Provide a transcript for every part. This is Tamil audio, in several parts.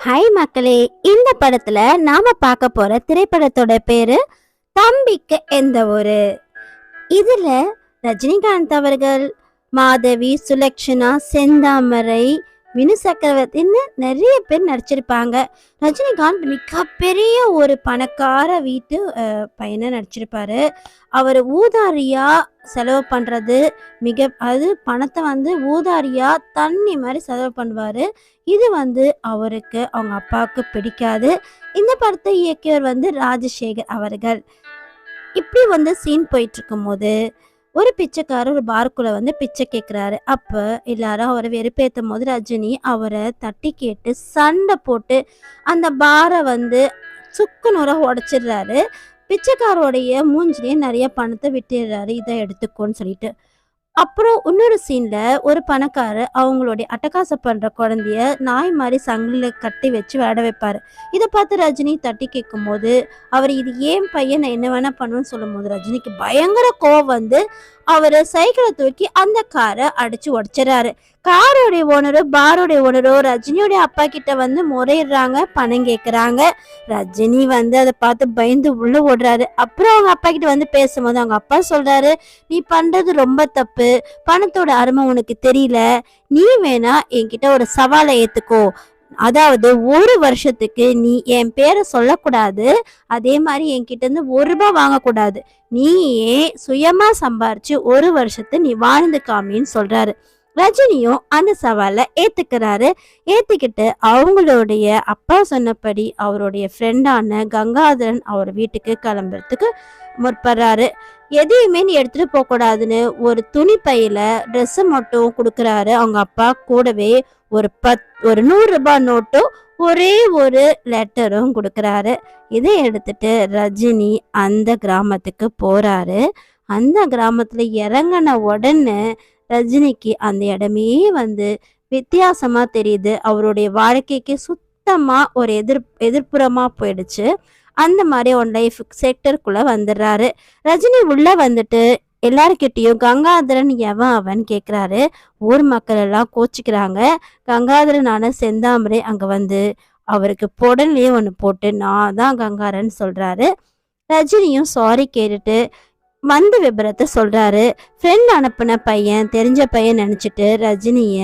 ஹாய் மக்களே, இந்த படத்துல நாம பார்க்க போற திரைப்படத்தோட பேரு தம்பிக்கு எந்த ஊரு. இதுல ரஜினிகாந்த் அவர்கள், மாதவி, சுலக்ஷனா, செந்தாமரை, வினு சக்கரவர்த்தின்னு நிறைய பேர் நடிச்சிருப்பாங்க. ரஜினிகாந்த் மிகப்பெரிய ஒரு பணக்கார வீட்டு பையனை நடிச்சிருப்பாரு. அவர் ஊதாரியா செலவு பண்றது அது பணத்தை ஊதாரியா தண்ணி மாதிரி செலவு பண்ணுவாரு. இது அவருக்கு அவங்க அப்பாவுக்கு பிடிக்காது. இந்த படத்தை இயக்கியவர் ராஜசேகர் அவர்கள். இப்படி சீன் போயிட்டு இருக்கும் போது ஒரு பிச்சைக்காரர் ஒரு பார்க்குள்ள பிச்சை கேட்குறாரு. அப்போ எல்லாரும் அவரை வெறுப்பேற்றும் போது ரஜினி அவரை தட்டி கேட்டு சண்டை போட்டு அந்த பாரை சுக்குநூறாக உடைச்சிடுறாரு. பிச்சைக்காரோடைய மூஞ்சிலேயே நிறைய பணத்தை விட்டுடுறாரு, இதை எடுத்துக்கோன்னு சொல்லிட்டு. அப்புறம் இன்னொரு சீன்ல ஒரு பணக்காரர் அவங்களுடைய அட்டகாசம் பண்ற குழந்தைய நாய் மாதிரி சங்கில கட்டி வச்சு விளையாட வைப்பாரு. இதை பார்த்து ரஜினி தட்டி கேட்கும் போது அவர் இது ஏன் பையன் நான் என்ன வேணா பண்ணுன்னு சொல்லும் போது ரஜினிக்கு பயங்கர கோவம் அவரு சைக்கிளை தூக்கி அந்த காரை அடிச்சு உடைச்சிடறாரு. காரோடைய ஓனரோ பாரோடைய ஓனரோ ரஜினியோடைய அப்பா கிட்ட முறையிடுறாங்க, பணம் கேட்குறாங்க. ரஜினி அதை பார்த்து பயந்து உள்ள ஓடுறாரு. அப்புறம் அவங்க அப்பா கிட்ட பேசும்போது அவங்க அப்பா சொல்றாரு, நீ பண்றது ரொம்ப தப்பு, பணத்தோட அருமை உனக்கு தெரியல, நீ வேணா என்கிட்ட ஒரு சவாலை ஏத்துக்கோ. அதாவது 1 வருஷத்துக்கு நீ என் பேரை சொல்லக்கூடாது, அதே மாதிரி என்கிட்ட இருந்து 1 ரூபாய் வாங்கக்கூடாது, நீயே சுயமா சம்பாரிச்சு 1 வருஷத்தை நீ வாழ்ந்து காமின்னு சொல்றாரு. ரஜினியும் அந்த சவாலை ஏத்துக்கிறாரு. ஏத்துக்கிட்டு அவங்களுடைய அப்பா சொன்னபடி அவருடைய ஃப்ரெண்டான கங்காதரன் அவர் வீட்டுக்கு கிளம்புறதுக்கு முற்படுறாரு. எதையுமே நீ எடுத்துட்டு போக கூடாதுன்னு ஒரு துணி பையில ட்ரெஸ் மட்டும் கொடுக்குறாரு. அவங்க அப்பா கூடவே ஒரு 100 ரூபாய் நோட்டும் ஒரே ஒரு லெட்டரும் கொடுக்குறாரு. இதை எடுத்துட்டு ரஜினி அந்த கிராமத்துக்கு போறாரு. அந்த கிராமத்துல இறங்கின உடனே ரஜினிக்கு அந்த இடமே வித்தியாசமா தெரியுது. அவருடைய வாழ்க்கைக்கு சுத்தமா ஒரு எதிர்ப்புறமா போயிடுச்சு. அந்த மாதிரி ஒரு லைஃப் செக்டருக்குள்ள வந்துடுறாரு. ரஜினி உள்ள எல்லார்கிட்டையும் கங்காதரன் எவன் அவன் கேட்குறாரு. ஊர் மக்கள் எல்லாம் கோச்சிக்கிறாங்க. கங்காதரனான செந்தாமரை அங்கே அவருக்கு பொடல்லையே ஒன்று போட்டு நான் தான் கங்காதரன் சொல்றாரு. ரஜினியும் சாரி கேட்டுட்டு விபரத்தை சொல்றாரு. ஃப்ரெண்ட் அனுப்பின பையன் தெரிஞ்ச பையன் நினைச்சிட்டு ரஜினிய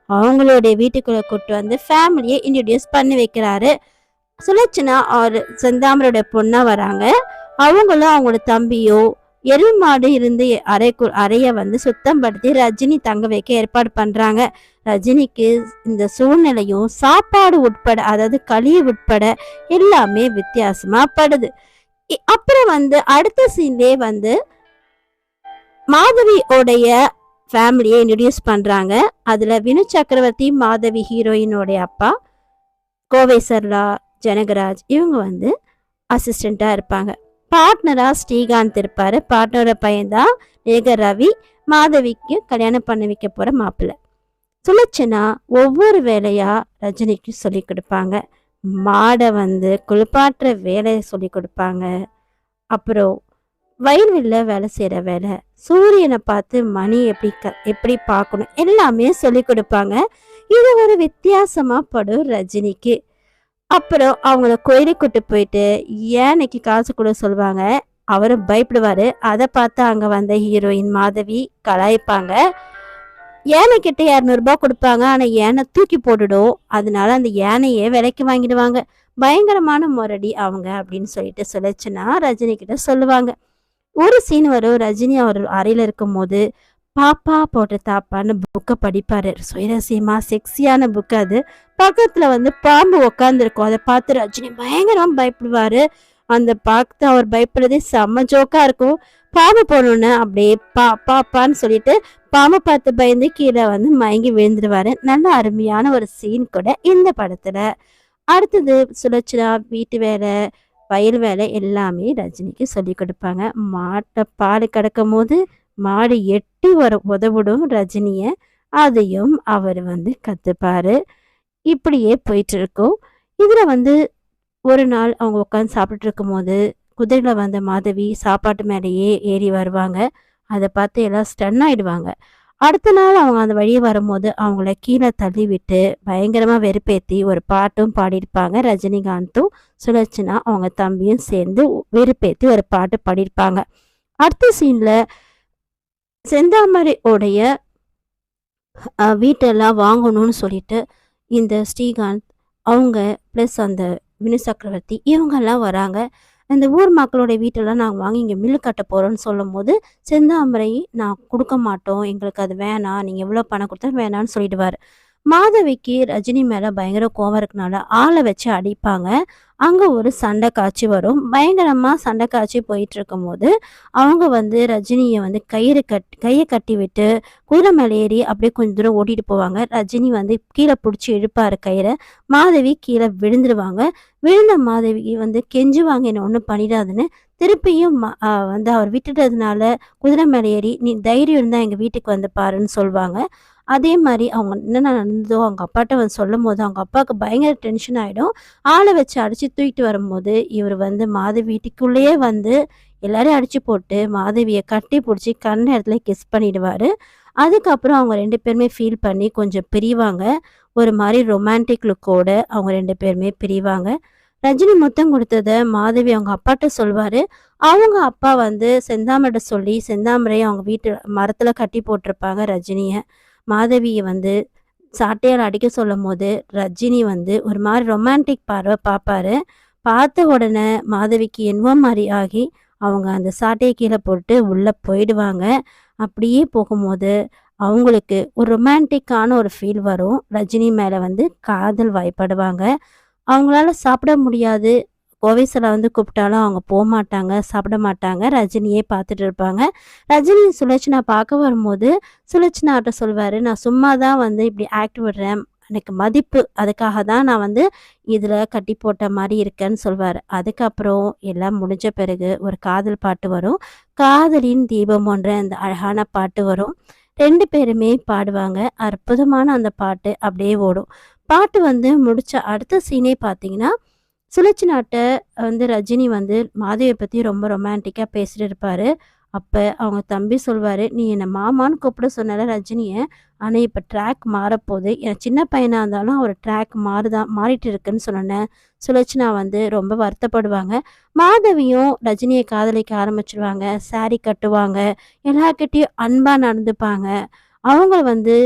அவங்களுடைய வீட்டுக்குள்ள கூப்பிட்டு ஃபேமிலியை இன்ட்ரடியூஸ் பண்ணி வைக்கிறாரு. சுலட்சணா அவர் செந்தாமரோட பொண்ணா வராங்க. அவங்களும் அவங்களோட தம்பியோ எருள் மாடு இருந்து அறைய சுத்தம் படுத்தி ரஜினி தங்க வைக்க ஏற்பாடு பண்றாங்க. ரஜினிக்கு இந்த சூழ்நிலையும் சாப்பாடு உட்பட, அதாவது களி உட்பட எல்லாமே வித்தியாசமா படுது. அப்புறம் அடுத்த சீன்லயே மாதவியோடைய ஃபேமிலியை இன்ட்ரடியூஸ் பண்றாங்க. அதுல வினு சக்கரவர்த்தி மாதவி ஹீரோயினோடைய அப்பா, கோவை சர்லா, ஜனகராஜ் இவங்க அசிஸ்டண்டா இருப்பாங்க. பார்ட்னரா ஸ்ரீகாந்த் இருப்பாரு. பார்ட்னரோட பையன்தான் நேகர் ரவி, மாதவிக்கு கல்யாணம் பண்ணி வைக்க போற மாப்பிள்ளை. சுலட்சணா ஒவ்வொரு வேலையா ரஜினிக்கு சொல்லி கொடுப்பாங்க. மாடை குளிப்பாட்டுற வேலையை சொல்லி கொடுப்பாங்க. அப்புறம் வயல்வெளியில வேலை செய்யற வேலை, சூரியனை பார்த்து மணி எப்படி பார்க்கணும் எல்லாமே சொல்லி கொடுப்பாங்க. இது ஒரு வித்தியாசமா படும் ரஜினிக்கு. அப்புறம் அவங்கள கோயிலுக்கு கூட்டு போயிட்டு ஏனைக்கு காசு கூட சொல்லுவாங்க. அவரும் பயப்படுவாரு. அதை பார்த்து அங்க வந்த ஹீரோயின் மாதவி கலாய்ப்பாங்க. யானை கிட்ட 200 ரூபாய் கொடுப்பாங்க, ஆனா யானை தூக்கி போட்டுடும். அதனால அந்த யானையே விலைக்கு வாங்கிடுவாங்க. பயங்கரமான முரடி அவங்க அப்படின்னு சொல்லிட்டு சுலட்சணா ரஜினி கிட்ட சொல்லுவாங்க. ஒரு சீன் வரும். ரஜினி அவர் அறையில இருக்கும் போது பாப்பா போட்ட தாப்பான்னு புக்கை படிப்பாரு. சுயரசியமா செக்ஸியான புக்கு அது. பக்கத்துல பாம்பு உக்காந்துருக்கும். அதை பார்த்து ரஜினி பயங்கரமா பயப்படுவாரு. அந்த பார்த்து அவர் பயப்படுறதே செம்ம ஜோக்கா இருக்கும். பாம்பு போடணுன்னு அப்படியே பாப்பான்னு சொல்லிட்டு பாம்பை பார்த்து பயந்து கீழே மயங்கி விழுந்துருவாரு. நல்ல அருமையான ஒரு சீன் கூட இந்த படத்துல. அடுத்தது சுலட்சணா வீட்டு வேலை, வயல் வேலை எல்லாமே ரஜினிக்கு சொல்லி கொடுப்பாங்க. மாட்டை பால் கிடக்கும் போது மாடு 8 உதவிடும் ரஜினிய, அதையும் அவர் கத்துப்பாரு. இப்படியே போயிட்டு இருக்கும். இதுல ஒரு நாள் அவங்க உட்காந்து சாப்பிட்டுட்டு இருக்கும் போது குதிரையில மாதவி சாப்பாட்டு மேலேயே ஏறி வருவாங்க. அதை பார்த்து எல்லாம் ஸ்டன் ஆயிடுவாங்க. அடுத்த நாள் அவங்க அந்த வழியே வரும்போது அவங்கள கீழே தள்ளி விட்டு பயங்கரமா வெறுப்பேத்தி ஒரு பாட்டும் பாடியிருப்பாங்க. ரஜினிகாந்தும் சுலட்சணா அவங்க தம்பியும் சேர்ந்து வெறுப்பேத்தி ஒரு பாட்டு பாடியிருப்பாங்க. அடுத்த சீன்ல செந்தாமரையோடைய வீட்டெல்லாம் வாங்கணும்னு சொல்லிட்டு இந்த ஸ்ரீகாந்த் அவங்க ப்ளஸ் அந்த வினு சக்கரவர்த்தி இவங்கெல்லாம் வராங்க. இந்த ஊர் மக்களுடைய வீட்டெல்லாம் நாங்கள் வாங்கி இங்கே மில்லு கட்ட போகிறோன்னு சொல்லும் போது செந்தாமரை நான் கொடுக்க மாட்டோம், எங்களுக்கு அது வேணாம், நீங்கள் எவ்வளோ பணம் கொடுத்தா வேணான்னு சொல்லிடுவார். மாதவிக்கு ரஜினி மேலே பயங்கர கோவம் இருக்கனால ஆளை வச்சு அடிப்பாங்க. அங்கே ஒரு சண்டை காட்சி வரும். பயங்கரமாக சண்டை காட்சி போயிட்டு இருக்கும்போது அவங்க வந்து ரஜினியை வந்து கையை கட்டி விட்டு குதிரை மேலே ஏறி அப்படியே கொஞ்சம் தூரம் ஓட்டிட்டு போவாங்க. ரஜினி வந்து கீழே பிடிச்சி இழுப்பாரு கயிறை. மாதவி கீழே விழுந்துருவாங்க. விழுந்த மாதவி வந்து கெஞ்சுவாங்க என்னை ஒன்றும் பண்ணிடாதுன்னு. திருப்பியும் வந்து அவர் விட்டுட்டதுனால குதிரை மேலே ஏறி நீ தைரியம் இருந்தால் எங்கள் வீட்டுக்கு வந்து பாருன்னு சொல்லுவாங்க. அதே மாதிரி அவங்க என்னென்ன நடந்ததோ அவங்க அப்பாட்ட வந்து சொல்லும் போது அவங்க அப்பாவுக்கு பயங்கர டென்ஷன் ஆகிடும். ஆளை வச்சு அடித்து தூக்கிட்டு வரும்போது இவர் வந்து மாதவி வீட்டுக்குள்ளேயே வந்து எல்லாரையும் அடித்து போட்டு மாதவியை கட்டி பிடிச்சி கண் இடத்துல கிஸ் பண்ணிடுவார். அதுக்கப்புறம் அவங்க 2 பேருமே ஃபீல் பண்ணி கொஞ்சம் பிரிவாங்க. ஒரு மாதிரி ரொமான்டிக் லுக்கோட அவங்க 2 பேருமே பிரிவாங்க. ரஜினி முத்தம் கொடுத்தத மாதவி அவங்க அப்பாட்ட சொல்வார். அவங்க அப்பா வந்து செந்தாமரைட்ட சொல்லி செந்தாமரையை அவங்க வீட்டு மரத்தில் கட்டி போட்டிருப்பாங்க ரஜினியை. மாதவியை வந்து சாட்டையால் அடிக்க சொல்லும் போது ரஜினி வந்து ஒரு மாதிரி ரொமான்டிக் பார்வை பார்ப்பாரு. பார்த்த உடனே மாதவிக்கு என்னவோ மாதிரி ஆகி அவங்க அந்த சாட்டையை கீழே போட்டு உள்ளே போயிடுவாங்க. அப்படியே போகும்போது அவங்களுக்கு ஒரு ரொமான்டிக்கான ஒரு ஃபீல் வரும். ரஜினி மேலே வந்து காதல் வயப்படுவாங்க. அவங்களால சாப்பிட முடியாது. கோவைசலா வந்து கூப்பிட்டாலும் அவங்க போக மாட்டாங்க, சாப்பிட மாட்டாங்க. ரஜினியே பார்த்துட்டு இருப்பாங்க. ரஜினி சுலட்சணா பார்க்க வரும்போது சுலட்சணாட்ட சொல்வார், நான் சும்மா தான் வந்து இப்படி ஆக்ட் விடுறேன், எனக்கு மதிப்பு, அதுக்காக தான் நான் வந்து இதில் கட்டி போட்ட மாதிரி இருக்கேன்னு சொல்வார். அதுக்கப்புறம் எல்லாம் முடிஞ்ச பிறகு ஒரு காதல் பாட்டு வரும். காதலின் தீபம் ஒன்ற அந்த அழகான பாட்டு வரும். 2 பேருமே பாடுவாங்க. அற்புதமான அந்த பாட்டு அப்படியே ஓடும். பாட்டு வந்து முடிச்ச அடுத்த சீனே பார்த்தீங்கன்னா சுலட்சணாட்ட வந்து ரஜினி வந்து மாதவியை பற்றி ரொம்ப ரொமான்டிக்காக பேசிட்டு இருப்பார். அப்போ அவங்க தம்பி சொல்வார், நீ என்னை மாமான்னு கூப்பிட சொன்னால ரஜினியை, ஆனால் இப்போ ட்ராக் மாறப்போகுது, என் சின்ன பையனாக இருந்தாலும் அவர் ட்ராக் மாறிட்டு இருக்குன்னு சொன்னேன். சுலட்சணா வந்து ரொம்ப வருத்தப்படுவாங்க. மாதவியும் ரஜினியை காதலிக்க ஆரம்பிச்சிடுவாங்க. சாரி கட்டுவாங்க. எல்லார்கிட்டையும் அன்பாக நடந்துப்பாங்க. அவங்க வந்து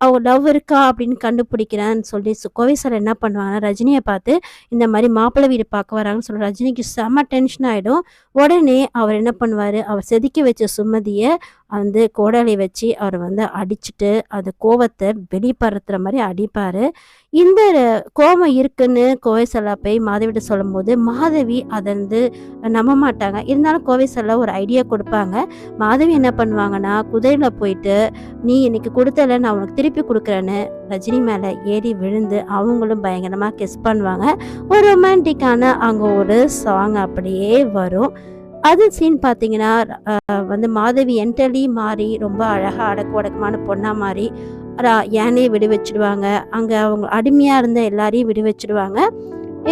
அவங்க லவ் இருக்கா அப்படின்னு கண்டுபிடிக்கிறேன்னு சொல்லி கோவை சார் என்ன பண்ணுவாங்கன்னா ரஜினியை பார்த்து இந்த மாதிரி மாப்பிள்ளை வீடு பார்க்க வராங்கன்னு சொல்லி ரஜினிக்கு செம்ம டென்ஷன் ஆகிடும். உடனே அவர் என்ன பண்ணுவார், அவர் செதுக்கி வச்ச சுமதியை வந்து கோடாலி வச்சு அவர் வந்து அடிச்சுட்டு அந்த கோவத்தை வெளிப்படுத்துகிற மாதிரி அடிப்பார். இந்த கோபம் இருக்குன்னு கோவை செல்லா போய் மாதவிட்ட சொல்லும் போது மாதவி அதை வந்து நம்ப மாட்டாங்க. இருந்தாலும் கோவை செல்லா ஒரு ஐடியா கொடுப்பாங்க. மாதவி என்ன பண்ணுவாங்கன்னா குதிரையில் போயிட்டு நீ இன்னைக்கு கொடுத்தல நான் உனக்கு திருப்பி கொடுக்குறேன்னு ரஜினி மேலே ஏறி விழுந்து அவங்களும் பயங்கரமாக கிஸ் பண்ணுவாங்க. ஒரு ரொமான்டிக்கான அங்கே ஒரு சாங் அப்படியே வரும். அது சீன் பார்த்தீங்கன்னா வந்து மாதவி என்டலி மாறி ரொம்ப அழகாக அடக்கமான பொண்ணாக மாறி யானையை விடு வச்சிடுவாங்க. அங்கே அவங்க அடிமையாக இருந்த எல்லாரையும் விடு வச்சிடுவாங்க.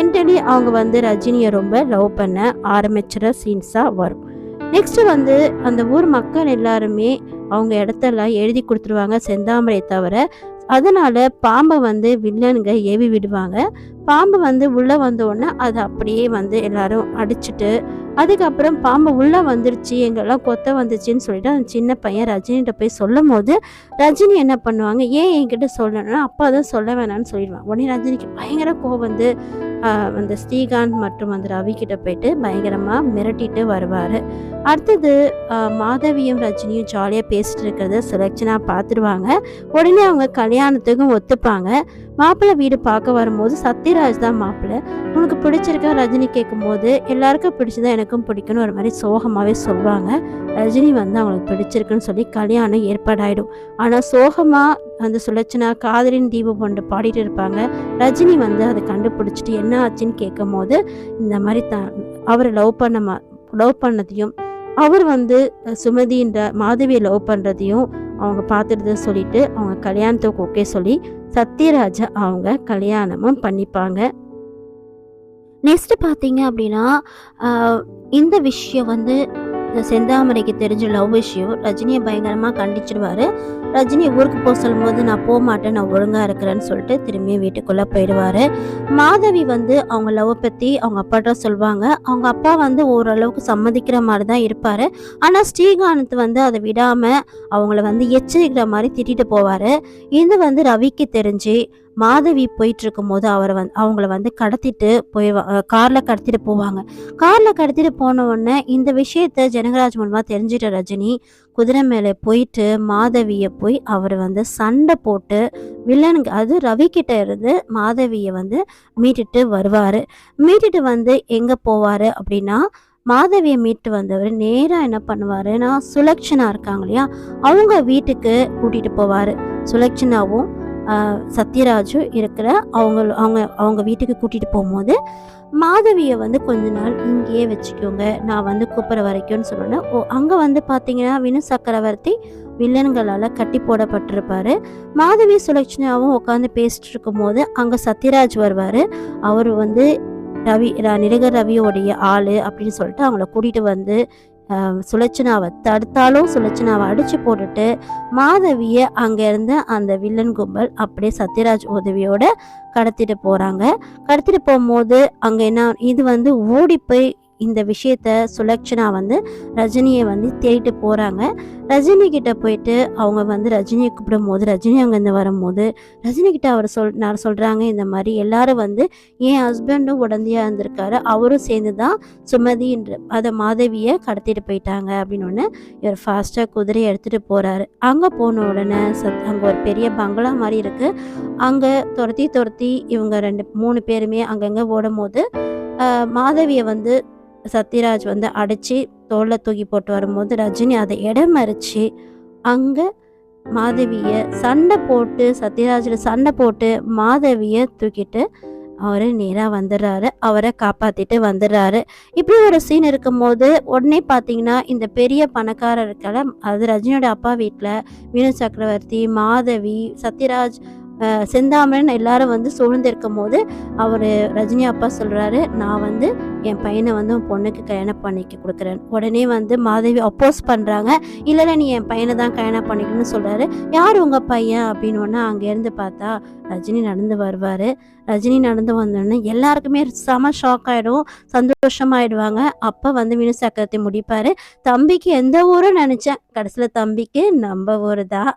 என்டலி அவங்க வந்து ரஜினியை ரொம்ப லவ் பண்ண ஆரம்பிச்சிட சீன்ஸாக வரும். நெக்ஸ்ட்டு வந்து அந்த ஊர் மக்கள் எல்லாருமே அவங்க இடத்தெல்லாம் எழுதி கொடுத்துருவாங்க செந்தாமரை தவிர. அதனால் பாம்பை வந்து வில்லனுங்க ஏவி விடுவாங்க. பாம்பு வந்து உள்ளே வந்தோடனே அதை அப்படியே வந்து எல்லாரும் அடிச்சுட்டு அதுக்கப்புறம் பாம்பு உள்ளே வந்துருச்சு எங்கெல்லாம் கொத்த வந்துச்சுன்னு சொல்லிட்டு அந்த சின்ன பையன் ரஜினிகிட்ட போய் சொல்லும் போது ரஜினி என்ன பண்ணுவாங்க, ஏன் என்கிட்ட சொல்லணும்னா அப்பா தான் சொல்ல வேணான்னு சொல்லிடுவாங்க. உடனே ரஜினிக்கு பயங்கர கோவம் வந்து அந்த ஸ்ரீகாந்த் மற்றும் அந்த ரவி கிட்ட போயிட்டு பயங்கரமாக மிரட்டிட்டு வருவார். அடுத்தது மாதவியும் ரஜினியும் ஜாலியாக பேசிட்டு இருக்கிறத சுலட்சணா பார்த்துருவாங்க. உடனே அவங்க கல்யாணத்துக்கும் ஒத்துப்பாங்க. மாப்பிள்ளை வீடு பார்க்க வரும்போது சத்யராஜ் தான் மாப்பிள்ளை. உனக்கு பிடிச்சிருக்கா ரஜினி கேட்கும்போது எல்லாருக்கும் பிடிச்சதா எனக்கும் பிடிக்குன்னு ஒரு மாதிரி சோகமாகவே சொல்லுவாங்க. ரஜினி வந்து அவங்களுக்கு பிடிச்சிருக்குன்னு சொல்லி கல்யாணம் ஏற்பாடாயிடும். ஆனால் சோகமாக அந்த சுலட்சணா காதலின் தீபம் ஒன்று பாடிட்டு இருப்பாங்க. ரஜினி வந்து அதை கண்டுபிடிச்சிட்டு என்ன ஆச்சுன்னு கேட்கும் போது இந்த மாதிரி அவரை லவ் பண்ணதையும் அவர் வந்து சுமதின்ற மாதவியை லவ் பண்ணுறதையும் அவங்க பார்த்துட்டு சொல்லிட்டு அவங்க கல்யாணத்துக்கு ஓகே சொல்லி சத்யராஜை அவங்க கல்யாணமும் பண்ணிப்பாங்க. நெக்ஸ்ட் பார்த்தீங்க அப்படின்னா இந்த விஷயம் வந்து செந்தாமரைக்கு தெரிஞ்ச லவ் விஷயம் ரஜினியை பயங்கரமாக கண்டிச்சிடுவாரு. ரஜினி ஊருக்கு போக சொல்லும்போது நான் போக மாட்டேன், நான் ஒழுங்காக இருக்கிறேன்னு சொல்லிட்டு திரும்பி வீட்டுக்குள்ளே போயிடுவார். மாதவி வந்து அவங்க லவ் பற்றி அவங்க அப்பாட்ட சொல்லுவாங்க. அவங்க அப்பா வந்து ஓரளவுக்கு சம்மதிக்கிற மாதிரி தான் இருப்பார். ஆனால் ஸ்ரீகாந்த் வந்து அதை விடாமல் அவங்கள வந்து எச்சரிக்கிற மாதிரி திட்டிட்டு போவார். இது வந்து ரவிக்கு தெரிஞ்சு மாதவி போயிட்டு இருக்கும்போது அவங்கள வந்து கடத்திட்டு காரில் கடத்திட்டு போவாங்க. காரில் கடத்திட்டு போன உடனே இந்த விஷயத்த ஜனகராஜ் மூலமாக தெரிஞ்சிட்ட ரஜினி குதிரை மேலே போயிட்டு மாதவியை போய் அவர் வந்து சண்டை போட்டு வில்லனுக்கு அது ரவி கிட்ட இருந்து மாதவியை வந்து மீட்டுட்டு வருவார். மீட்டுட்டு வந்து எங்கே போவார் அப்படின்னா மாதவியை மீட்டு வந்தவர் நேராக என்ன பண்ணுவாருன்னா சுலக்ஷனா இருக்காங்க இல்லையா, அவங்க வீட்டுக்கு கூட்டிகிட்டு போவார். சுலக்ஷனாவும் சத்யராஜும் இருக்கிற அவங்க அவங்க அவங்க வீட்டுக்கு கூட்டிகிட்டு போகும்போது மாதவியை வந்து கொஞ்ச நாள் இங்கேயே வச்சுக்கோங்க, நான் வந்து கூப்பிட்ற வரைக்கும்னு சொன்னோன்னே அங்கே வந்து பார்த்தீங்கன்னா வினு சக்கரவர்த்தி வில்லன்களால் கட்டி போடப்பட்டிருப்பாரு. மாதவி சுலக்ஷனாவும் உட்காந்து பேசிட்டு இருக்கும் போது அங்கே சத்யராஜ் வருவார். அவர் வந்து நடிகர் ரவியோடைய ஆள் அப்படின்னு சொல்லிட்டு அவங்கள கூட்டிகிட்டு வந்து சுலட்சணாவை தடுத்தாலும் சுலட்சணாவை அடித்து போட்டுட்டு மாதவியை அங்கேருந்து அந்த வில்லன் கும்பல் அப்படியே சத்யராஜ் உதவியோட கடத்திட்டு போகிறாங்க. கடத்திட்டு போகும்போது அங்கே என்ன இது வந்து ஓடி போய் இந்த விஷயத்த சுலக்ஷனா வந்து ரஜினியை வந்து தேடிட்டு போகிறாங்க. ரஜினி கிட்ட போயிட்டு அவங்க வந்து ரஜினியை கூப்பிடும் போது ரஜினி அங்கேருந்து வரும்போது ரஜினி கிட்ட நான் சொல்கிறாங்க, இந்த மாதிரி எல்லாரும் வந்து என் ஹஸ்பண்டும் உடந்தையாக இருந்திருக்காரு, அவரும் சேர்ந்து தான் சுமதின்ற அதை மாதவியை கடத்திட்டு போயிட்டாங்க அப்படின்னு ஒன்று இவர் ஃபாஸ்ட்டாக குதிரையை எடுத்துகிட்டு போகிறாரு. அங்கே போன உடனே அங்கே ஒரு பெரிய பங்களா மாதிரி இருக்குது. அங்கே துரத்தி இவங்க 2-3 பேருமே அங்கங்கே ஓடும் போது மாதவியை வந்து சத்யராஜ் வந்து அடித்து தோளில் தூக்கி போட்டு வரும்போது ரஜினி அதை இடமறிச்சு அங்கே மாதவியை சத்யராஜில் சண்டை போட்டு மாதவியை தூக்கிட்டு அவர் நேராக வந்துடுறாரு. அவரை காப்பாற்றிட்டு வந்துடுறாரு. இப்படி ஒரு சீன் இருக்கும்போது உடனே பார்த்தீங்கன்னா இந்த பெரிய பணக்காரர் இருக்கல, அது ரஜினியோட அப்பா வீட்டில் வினு சக்கரவர்த்தி, மாதவி, சத்யராஜ், செந்தாமரன் எல்லாரும் வந்து சூழ்ந்திருக்கும் போது அவர் ரஜினி அப்பா சொல்கிறாரு, நான் வந்து என் பையனை வந்து உன் பொண்ணுக்கு கல்யாணம் பண்ணிக்க கொடுக்குறேன். உடனே வந்து மாதவி அப்போஸ் பண்ணுறாங்க, இல்லை நீ என் பையனை தான் கல்யாணம் பண்ணிக்கணும்னு சொல்கிறாரு. யார் உங்கள் பையன் அப்படின்னு ஒன்று அங்கேருந்து பார்த்தா ரஜினி நடந்து வருவார். ரஜினி நடந்து வந்தோடனே எல்லாருக்குமே செம ஷாக் ஆகிடும், சந்தோஷமாயிடுவாங்க. அப்போ வந்து வினு சக்கரத்தை முடிப்பார். தம்பிக்கு எந்த ஊரும் நினச்சேன், கடைசியில் தம்பிக்கு நம்ம ஊர் தான்.